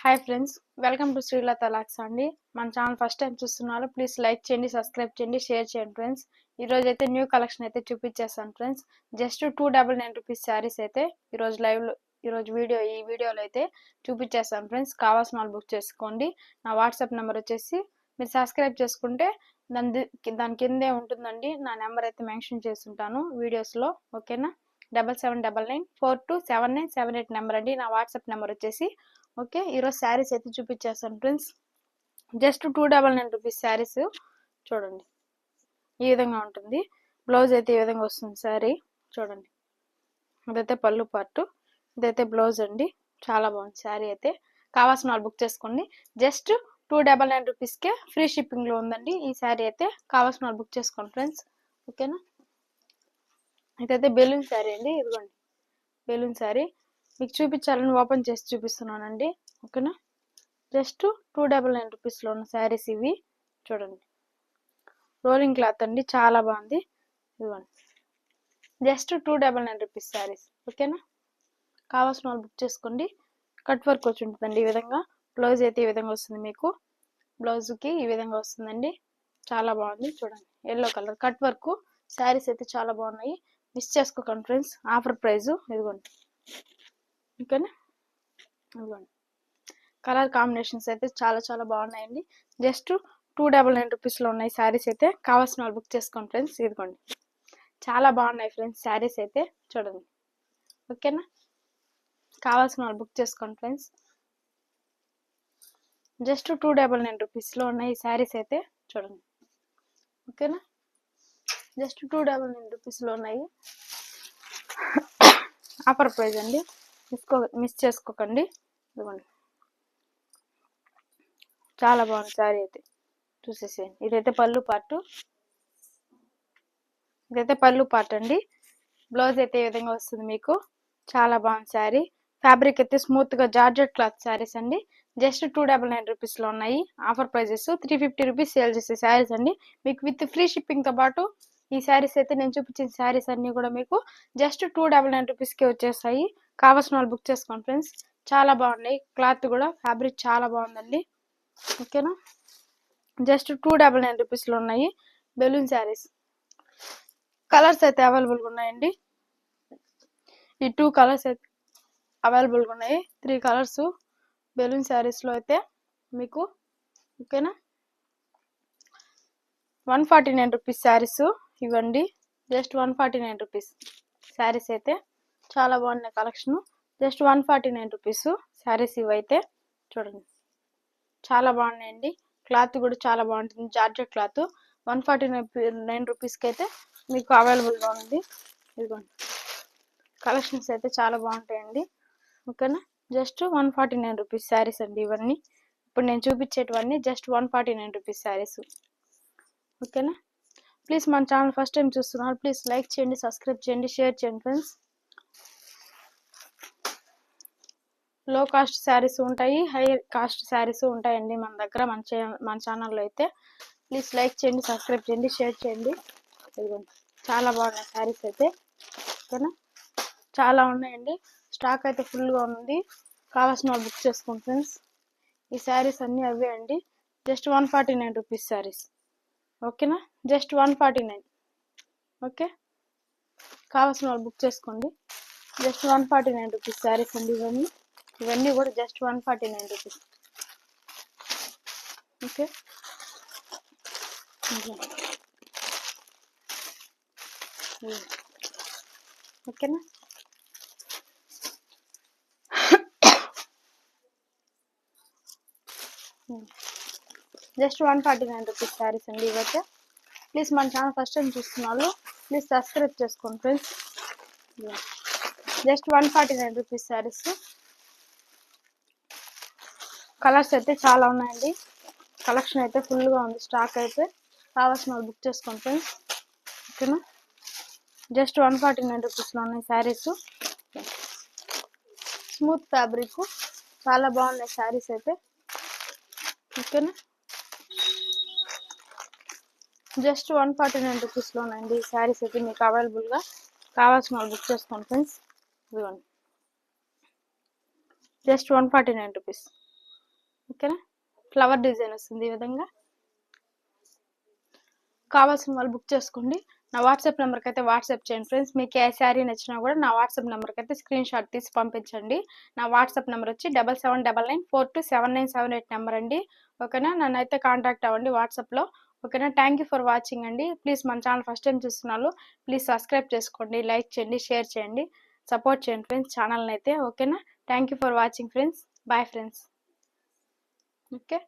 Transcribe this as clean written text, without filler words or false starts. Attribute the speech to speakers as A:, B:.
A: Hi friends, welcome to Srilatha lakhs అండి. మన channel first time చూస్తున్నారు, ప్లీజ్ లైక్ చేయండి, సబ్స్క్రైబ్ చేయండి, షేర్ చేయండి ఫ్రెండ్స్. ఈ రోజు అయితే న్యూ కలెక్షన్ అయితే చూపించేస్తాను ఫ్రెండ్స్. జస్ట్ 299 రూపీస్ శారీస్ అయితే ఈరోజు ఈ వీడియోలో అయితే చూపించేస్తాను ఫ్రెండ్స్. కావాల్సిన వాళ్ళు బుక్ చేసుకోండి. నా వాట్సాప్ నెంబర్ వచ్చేసి మీరు సబ్స్క్రైబ్ చేసుకుంటే దాని కిందే ఉంటుందండి. నా నెంబర్ అయితే మెన్షన్ చేస్తుంటాను వీడియోస్లో, ఓకేనా. 7799427978 నెంబర్ అండి నా వాట్సాప్ నెంబర్ వచ్చేసి. ఓకే, ఈరోజు శారీస్ అయితే చూపించేస్తాను ఫ్రెండ్స్. జస్ట్ 299 రూపీస్ శారీస్ చూడండి, ఈ విధంగా ఉంటుంది. బ్లౌజ్ అయితే ఈ విధంగా వస్తుంది శారీ చూడండి. ఇదైతే పళ్ళు పార్ట్, ఇదైతే బ్లౌజ్ అండి. చాలా బాగుంది శారీ అయితే. కావాల్సిన వాళ్ళు బుక్ చేసుకోండి. జస్ట్ 299 రూపీస్కే ఫ్రీ షిప్పింగ్లో ఉందండి ఈ శారీ అయితే. కావాల్సిన వాళ్ళు బుక్ చేసుకోండి ఫ్రెండ్స్, ఓకేనా. ఇదైతే బెలూన్ శారీ అండి. ఇదిగోండి బెలూన్ శారీ మీకు చూపించాలని ఓపెన్ చేసి చూపిస్తున్నానండి, ఓకేనా. జస్ట్ 299 రూపీస్లో ఉన్న శారీస్ ఇవి చూడండి. రోలింగ్ క్లాత్ అండి, చాలా బాగుంది. ఇదిగోండి జస్ట్ 299 రూపీస్ శారీస్, ఓకేనా. కావాల్సిన వాళ్ళు బుక్ చేసుకోండి. కట్ వర్క్ వచ్చి ఉంటుందండి ఈ విధంగా. బ్లౌజ్ అయితే ఈ విధంగా వస్తుంది మీకు. బ్లౌజ్కి ఈ విధంగా వస్తుందండి, చాలా బాగుంది చూడండి. Yellow colour cut work saris అయితే చాలా బాగున్నాయి. మిస్ చేసుకోకండి ఫ్రెండ్స్, ఆఫర్ ప్రైస్. ఇదిగోండి, ఓకేనా. ఇదిగోండి కలర్ కాంబినేషన్స్ అయితే చాలా చాలా బాగున్నాయండి. జస్ట్ 299 రూపీస్లో ఉన్నాయి శారీస్ అయితే. కావాల్సిన వాళ్ళు బుక్ చేసుకోండి ఫ్రెండ్స్. ఇదిగోండి చాలా బాగున్నాయి ఫ్రెండ్స్ శారీస్ అయితే చూడండి, ఓకేనా. కావాల్సిన వాళ్ళు బుక్ చేసుకోండి ఫ్రెండ్స్. జస్ట్ 299 రూపీస్లో ఉన్నాయి ఈ శారీస్ అయితే చూడండి, ఓకేనా. జస్ట్ 299 రూపీస్లో ఉన్నాయి. ఆఫర్ ప్రైస్ అండి, మిస్ చేసుకోకండి. ఇదిగోండి చాలా బాగుంది శారీ అయితే, చూసేసేయండి. ఇదైతే పళ్ళు పార్ట్ అండి. బ్లౌజ్ అయితే ఈ విధంగా వస్తుంది మీకు. చాలా బాగుంది శారీ. ఫ్యాబ్రిక్ అయితే స్మూత్ గా జార్జెట్ క్లాత్ శారీస్ అండి. జస్ట్ 299 రూపీస్లో ఉన్నాయి. ఆఫర్ ప్రైజెస్ 350 రూపీస్ సేల్ చేసే శారీస్ అండి. మీకు విత్ ఫ్రీ షిప్పింగ్ తో పాటు ఈ శారీస్ అయితే నేను చూపించిన శారీస్ అన్ని కూడా మీకు జస్ట్ 299 రూపీస్కి వచ్చేస్తాయి. కావాల్సిన వాళ్ళు బుక్ చేసుకోండి ఫ్రెండ్స్. చాలా బాగున్నాయి, క్లాత్ కూడా ఫ్యాబ్రిక్ చాలా బాగుందండి, ఓకేనా. జస్ట్ 299 రూపీస్లో ఉన్నాయి బెలూన్ శారీస్. కలర్స్ అయితే అవైలబుల్గా ఉన్నాయండి. ఈ 2 కలర్స్ అయితే అవైలబుల్గా ఉన్నాయి. 3 కలర్స్ బెలూన్ శారీస్లో అయితే మీకు, ఓకేనా. 149 రూపీస్ శారీస్ ఇవ్వండి. జస్ట్ 149 రూపీస్ శారీస్ అయితే చాలా బాగున్నాయి కలెక్షన్. జస్ట్ 149 రూపీస్ శారీస్ ఇవైతే చూడండి, చాలా బాగున్నాయండి. క్లాత్ కూడా చాలా బాగుంటుంది, జార్జెట్ క్లాత్. 149 రూపీస్కి అయితే మీకు అవైలబుల్గా ఉంది. ఇదిగోండి కలెక్షన్స్ అయితే చాలా బాగుంటాయండి, ఓకేనా. జస్ట్ 149 రూపీస్ శారీస్ అండి ఇవన్నీ. ఇప్పుడు నేను చూపించేటివన్నీ జస్ట్ 149 రూపీస్ శారీస్, ఓకేనా. ప్లీజ్ మన ఛానల్ ఫస్ట్ టైం చూస్తున్నారు, ప్లీజ్ లైక్ చేయండి, సబ్స్క్రైబ్ చేయండి, షేర్ చేయండి ఫ్రెండ్స్. లో కాస్ట్ శారీస్ ఉంటాయి, హై కాస్ట్ శారీస్ ఉంటాయండి మన దగ్గర, మన ఛానల్లో అయితే. ప్లీజ్ లైక్ చేయండి, సబ్స్క్రైబ్ చేయండి, షేర్ చేయండి. ఇదిగోండి చాలా బాగున్నాయి శారీస్ అయితే, ఓకేనా. చాలా ఉన్నాయండి, స్టాక్ అయితే ఫుల్గా ఉంది. కావాల్సిన వాళ్ళు బుక్ చేసుకోండి ఫ్రెండ్స్. ఈ శారీస్ అన్నీ అవే అండి. జస్ట్ 149 రూపీస్ శారీస్, ఓకేనా. Just 149, okay. కావాల్సిన వాళ్ళు బుక్ చేసుకోండి. జస్ట్ 149 రూపీస్ శారీస్ అండి ఇవన్నీ కూడా జస్ట్ 149 రూపీస్, ఓకే. ఓకేనా. జస్ట్ 149 రూపీస్ శారీస్ అండి ఇవైతే. ప్లీజ్ మన ఛానల్ ఫస్ట్ టైం చూస్తున్నారు, ప్లీజ్ సబ్స్క్రైబ్ చేసుకోండి friends. Just 149 rupees saris. Colours అయితే చాలా ఉన్నాయండి, కలెక్షన్ అయితే ఫుల్గా ఉంది, స్టాక్ అయితే. కావాల్సిన వాళ్ళు బుక్ చేసుకోండి ఫ్రెండ్స్, ఓకేనా. జస్ట్ 149 రూపీస్లో ఉన్నాయి శారీస్. స్మూత్ ఫ్యాబ్రిక్, చాలా బాగున్నాయి శారీస్ అయితే, ఓకేనా. జస్ట్ 149 రూపీస్లో ఉన్నాయండి ఈ శారీస్ అయితే మీకు అవైలబుల్గా. కావాల్సిన వాళ్ళు బుక్ చేసుకోండి ఫ్రెండ్స్. ఇదిగోండి జస్ట్ 149 రూపీస్, ఓకేనా. ఫ్లవర్ డిజైన్ వస్తుంది ఈ విధంగా. కావాల్సిన వాళ్ళు బుక్ చేసుకోండి. నా వాట్సాప్ నెంబర్కి అయితే వాట్సాప్ చేయండి ఫ్రెండ్స్. మీకు ఏ శారీ నచ్చినా కూడా నా వాట్సాప్ నెంబర్కి అయితే స్క్రీన్ షాట్ తీసి పంపించండి. నా వాట్సాప్ నెంబర్ వచ్చి 7799427978 నెంబర్ అండి. ఓకేనా. నన్ను అయితే కాంటాక్ట్ అవ్వండి వాట్సాప్లో. ఓకేనా. థ్యాంక్ యూ ఫర్ వాచింగ్ అండి. ప్లీజ్ మన ఛానల్ ఫస్ట్ టైం చూస్తున్నారు, ప్లీజ్ సబ్స్క్రైబ్ చేసుకోండి, లైక్ చేయండి, షేర్ చేయండి, సపోర్ట్ చేయండి ఫ్రెండ్స్ ఛానల్ని అయితే. ఓకేనా. Thank you for watching friends. Bye friends. Okay.